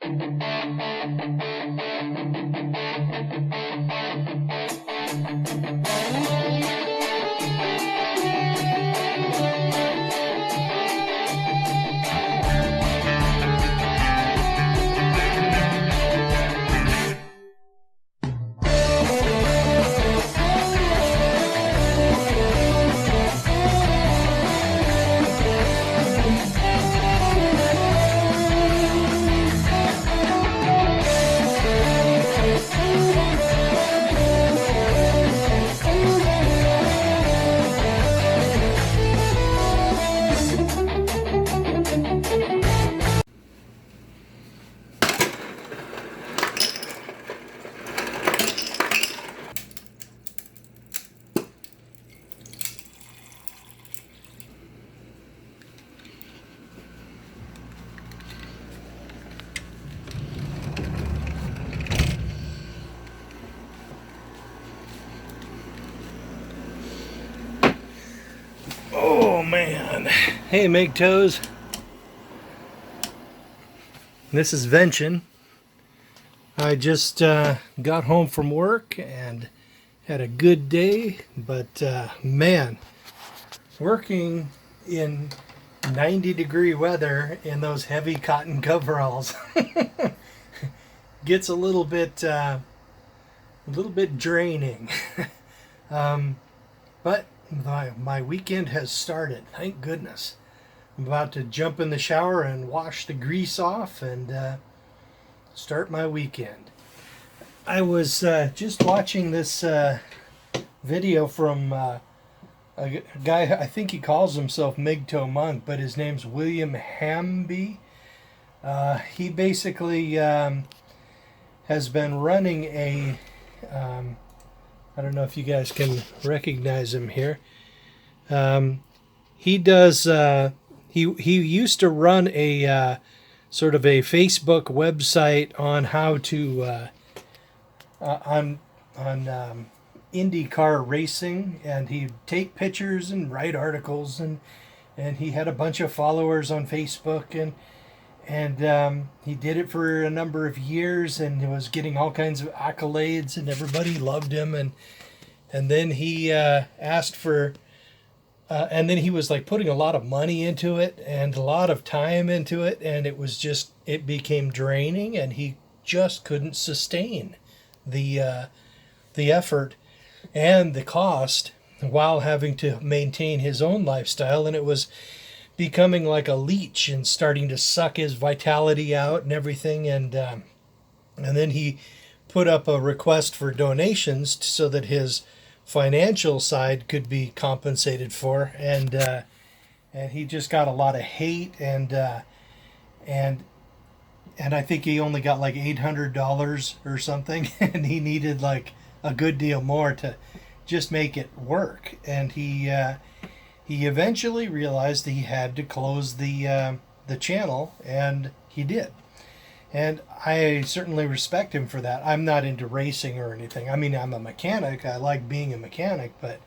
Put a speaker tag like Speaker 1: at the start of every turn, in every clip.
Speaker 1: Oh man. Hey MGTOWs. This is Vention. I just got home from work and had a good day, but man, working in 90-degree weather in those heavy cotton coveralls gets a little bit draining. But my weekend has started, thank goodness. I'm about to jump in the shower and wash the grease off and start my weekend. I was just watching this video from a guy, I think he calls himself MGTOW Monk, but his name's William Hamby. He basically has been running a I don't know if you guys can recognize him here. He does. He used to run a sort of a Facebook website on how to on IndyCar racing, and he'd take pictures and write articles, and he had a bunch of followers on Facebook, and he did it for a number of years, and he was getting all kinds of accolades, and everybody loved him, and then he asked for, and then he was like putting a lot of money into it and a lot of time into it, and it became draining, and he just couldn't sustain the effort and the cost while having to maintain his own lifestyle, and it was becoming like a leech and starting to suck his vitality out and everything, and then he put up a request for donations so that his financial side could be compensated for, and he just got a lot of hate, and I think he only got like $800 or something, and he needed like a good deal more to just make it work, and he eventually realized he had to close the channel, and he did. And I certainly respect him for that. I'm not into racing or anything. I mean, I'm a mechanic. I like being a mechanic, but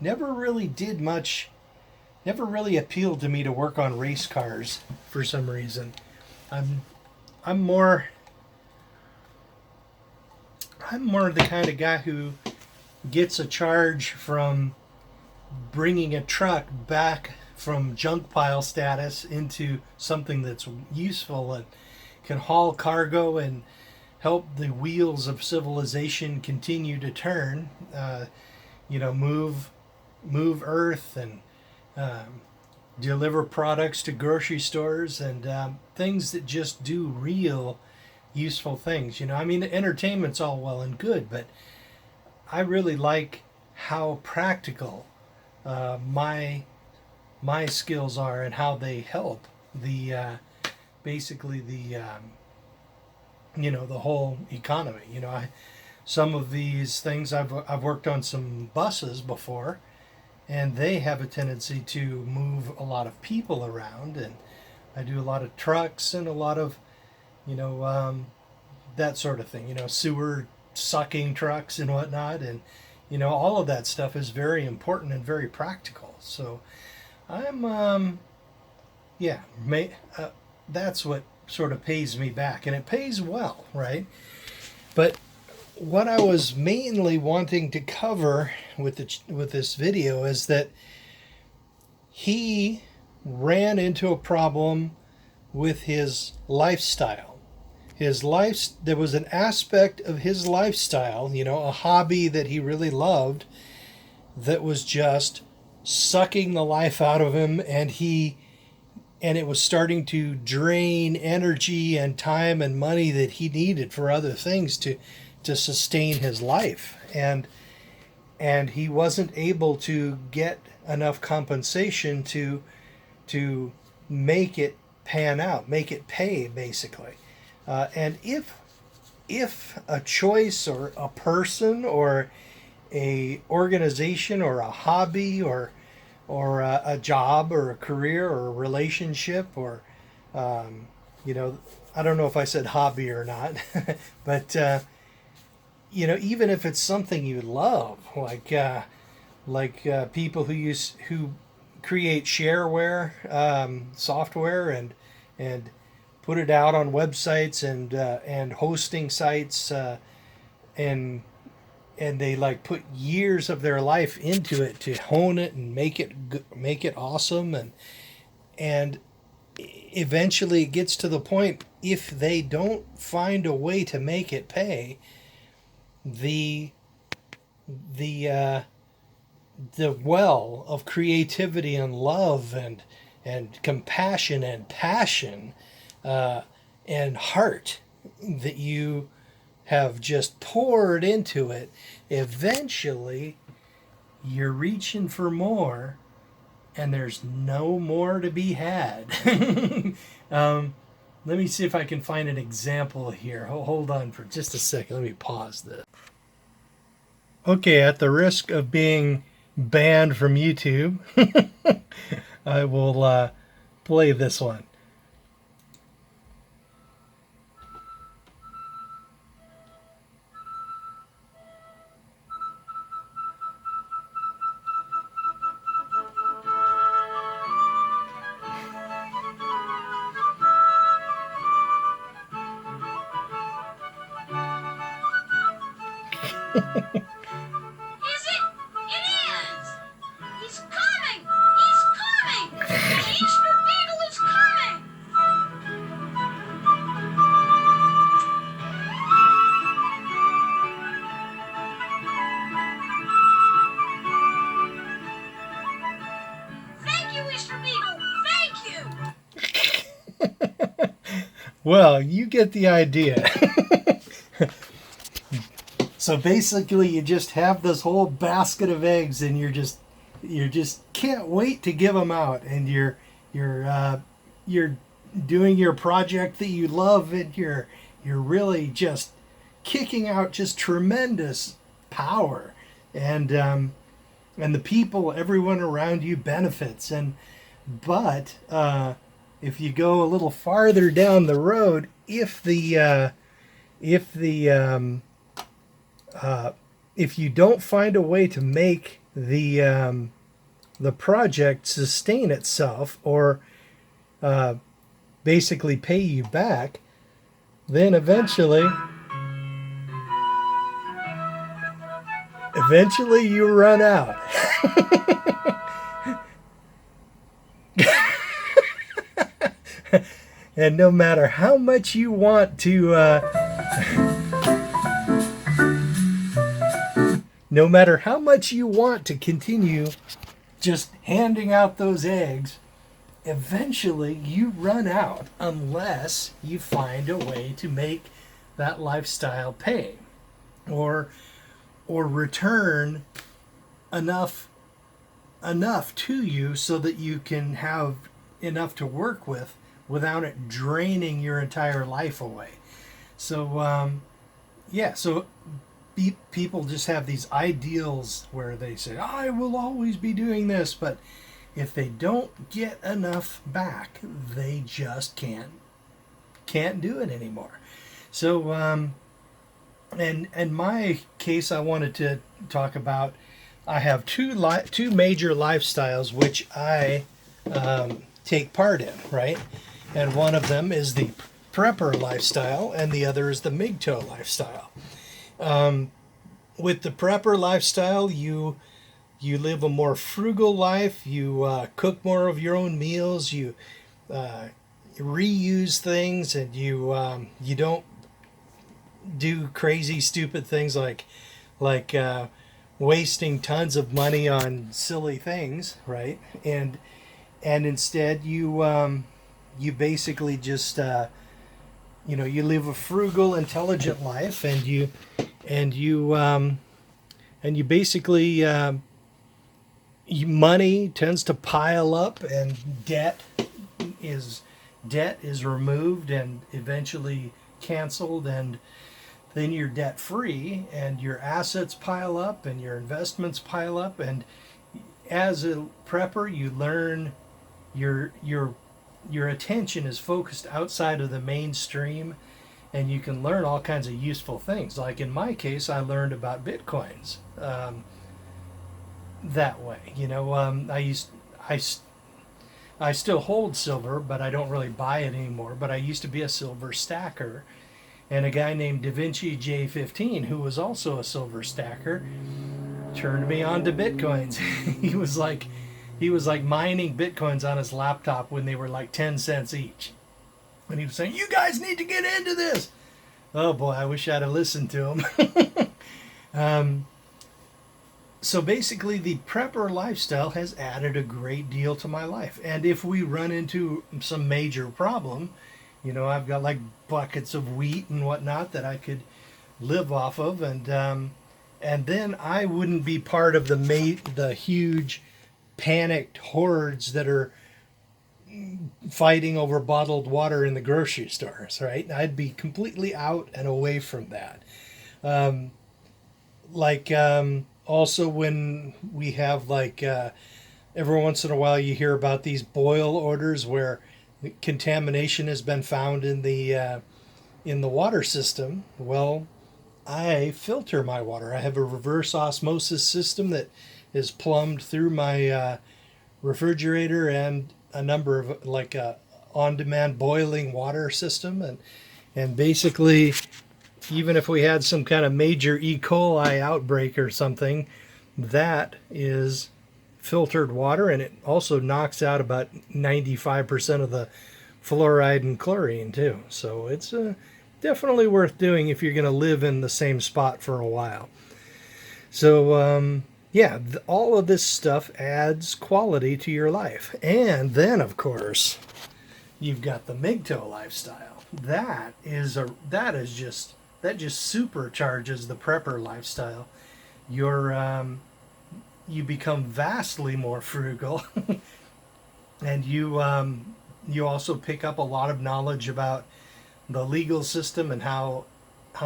Speaker 1: never really appealed to me to work on race cars for some reason. I'm more the kind of guy who gets a charge from bringing a truck back from junk pile status into something that's useful and can haul cargo and help the wheels of civilization continue to turn, move earth and deliver products to grocery stores and things that just do real useful things. I mean, the entertainment's all well and good, but I really like how practical my skills are and how they help the the whole economy. Some of these things I've worked on some buses before, and they have a tendency to move a lot of people around, and I do a lot of trucks and a lot of that sort of thing, sewer sucking trucks and whatnot, and all of that stuff is very important and very practical. So I'm that's what sort of pays me back, and it pays well, right? But what I was mainly wanting to cover with this video is that he ran into a problem with his lifestyle. There was an aspect of his lifestyle, a hobby that he really loved, that was just sucking the life out of him, and it was starting to drain energy and time and money that he needed for other things to sustain his life. And he wasn't able to get enough compensation to make it pan out, make it pay, basically. And if a choice or a person or a organization or a hobby or a job or a career or a relationship or I don't know if I said hobby or not, but even if it's something you love, like people who create shareware software and put it out on websites and hosting sites, and they put years of their life into it to hone it and make it awesome, and eventually it gets to the point, if they don't find a way to make it pay, the well of creativity and love and compassion and passion and heart that you have just poured into it, eventually you're reaching for more and there's no more to be had. Let me see if I can find an example here. Hold on for just a second. Let me pause this. Okay, at the risk of being banned from YouTube, I will play this one.
Speaker 2: Is it? It is! He's coming! He's coming! The Easter Beagle is coming! Thank you, Easter Beagle! Thank you!
Speaker 1: Well, you get the idea. So basically, you just have this whole basket of eggs, and you just can't wait to give them out, and you're doing your project that you love, and you're really just kicking out just tremendous power, and the people, everyone around you benefits, but if you go a little farther down the road, if you don't find a way to make the project sustain itself, or basically pay you back, then eventually you run out. And no matter how much you want to no matter how much you want to continue just handing out those eggs, eventually you run out unless you find a way to make that lifestyle pay, or return enough to you so that you can have enough to work with without it draining your entire life away. So so people just have these ideals where they say, I will always be doing this, but if they don't get enough back, they just can't do it anymore. So in my case, I wanted to talk about, I have two major lifestyles which I take part in, right? And one of them is the prepper lifestyle, and the other is the MGTOW lifestyle. With the prepper lifestyle, you live a more frugal life. You cook more of your own meals. You reuse things, and you don't do crazy, stupid things like wasting tons of money on silly things, right? And instead you basically just you live a frugal, intelligent life, and you basically money tends to pile up, and is debt is removed and eventually canceled, and then you're debt free, and your assets pile up and your investments pile up. And as a prepper, you learn your attention is focused outside of the mainstream, and you can learn all kinds of useful things. Like in my case, I learned about bitcoins that way. I still hold silver, but I don't really buy it anymore. But I used to be a silver stacker, and a guy named Da Vinci J15, who was also a silver stacker, turned me on to bitcoins. he was like mining bitcoins on his laptop when they were like 10 cents each, and he was saying, "You guys need to get into this." Oh boy, I wish I'd have listened to him. So basically, the prepper lifestyle has added a great deal to my life. And if we run into some major problem, I've got like buckets of wheat and whatnot that I could live off of, and then I wouldn't be part of the huge panicked hordes that are fighting over bottled water in the grocery stores, right? I'd be completely out and away from that. Also, when we have every once in a while you hear about these boil orders where contamination has been found in the water system. Well, I filter my water. I have a reverse osmosis system that is plumbed through my refrigerator, and a number of a on-demand boiling water system, and basically, even if we had some kind of major E. coli outbreak or something, that is filtered water, and it also knocks out about 95% of the fluoride and chlorine too. So it's definitely worth doing if you're going to live in the same spot for a while. So all of this stuff adds quality to your life. And then, of course, you've got the MGTOW lifestyle. That just supercharges the prepper lifestyle. You become vastly more frugal, and you also pick up a lot of knowledge about the legal system and how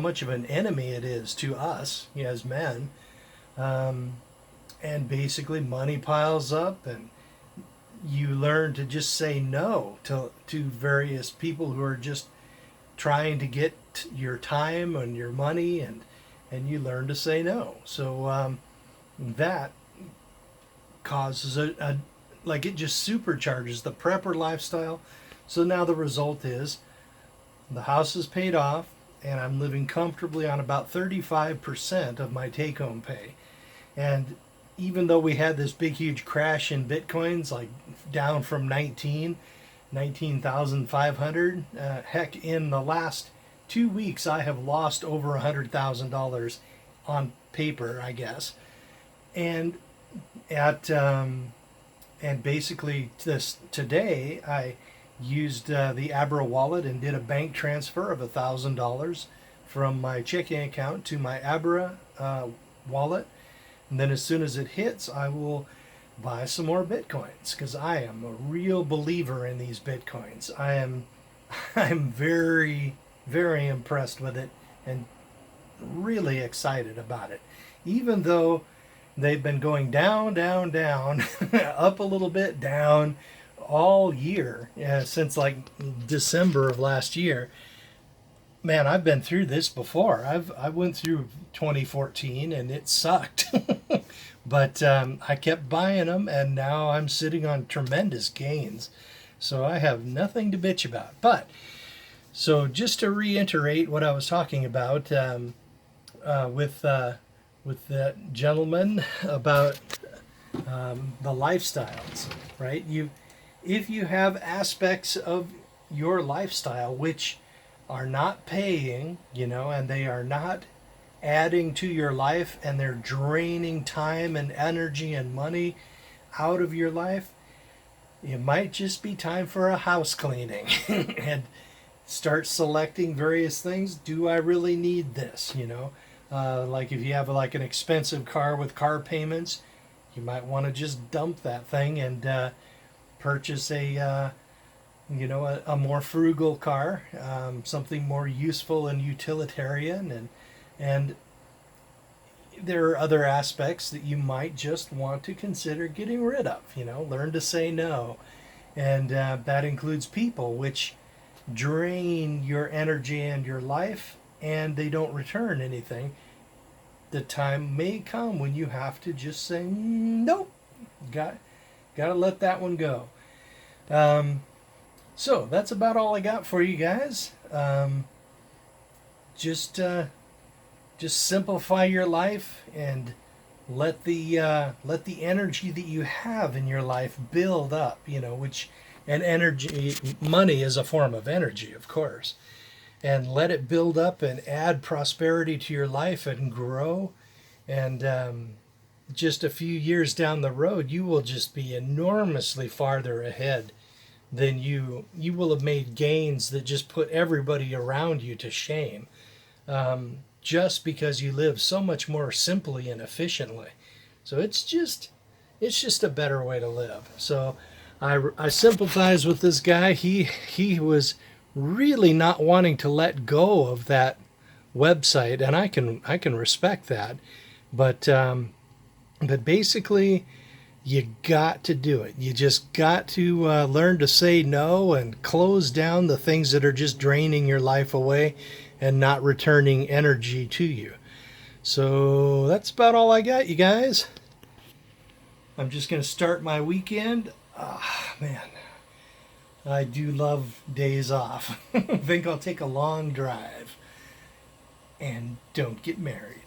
Speaker 1: much of an enemy it is to us as men. And basically, money piles up, and you learn to just say no to various people who are just trying to get your time and your money, and you learn to say no. So that causes it just supercharges the prepper lifestyle. So now the result is the house is paid off, and I'm living comfortably on about 35% of my take-home pay. And even though we had this big huge crash in bitcoins, down from 19,500, heck, in the last 2 weeks I have lost over $100,000 on paper, I guess. And basically today I used the Abra wallet and did a bank transfer of $1,000 from my checking account to my Abra wallet. And then as soon as it hits, I will buy some more bitcoins, because I am a real believer in these bitcoins. I'm very, very impressed with it and really excited about it. Even though they've been going down, down, down, up a little bit, down all year, since December of last year. Man, I've been through this before. I went through 2014 and it sucked. But I kept buying them, and now I'm sitting on tremendous gains. So I have nothing to bitch about. But So just to reiterate what I was talking about with that gentleman about the lifestyles, right? If you have aspects of your lifestyle which are not paying, and they are not adding to your life, and they're draining time and energy and money out of your life, it might just be time for a house cleaning and start selecting various things. Do I really need this? Like if you have like an expensive car with car payments, you might want to just dump that thing and purchase a more frugal car, something more useful and utilitarian, and there are other aspects that you might just want to consider getting rid of. Learn to say no, and that includes people which drain your energy and your life, and they don't return anything. The time may come when you have to just say nope. Got to let that one go. So that's about all I got for you guys. Just simplify your life and let the energy that you have in your life build up. And energy, money is a form of energy, of course, and let it build up and add prosperity to your life and grow. And just a few years down the road, you will just be enormously farther ahead than you will have made gains that just put everybody around you to shame, just because you live so much more simply and efficiently. So it's just a better way to live. So I sympathize with this guy. He was really not wanting to let go of that website, and I can respect that. But basically, you got to do it. You just got to learn to say no and close down the things that are just draining your life away and not returning energy to you. So that's about all I got, you guys. I'm just going to start my weekend. Man, I do love days off. I think I'll take a long drive and don't get married.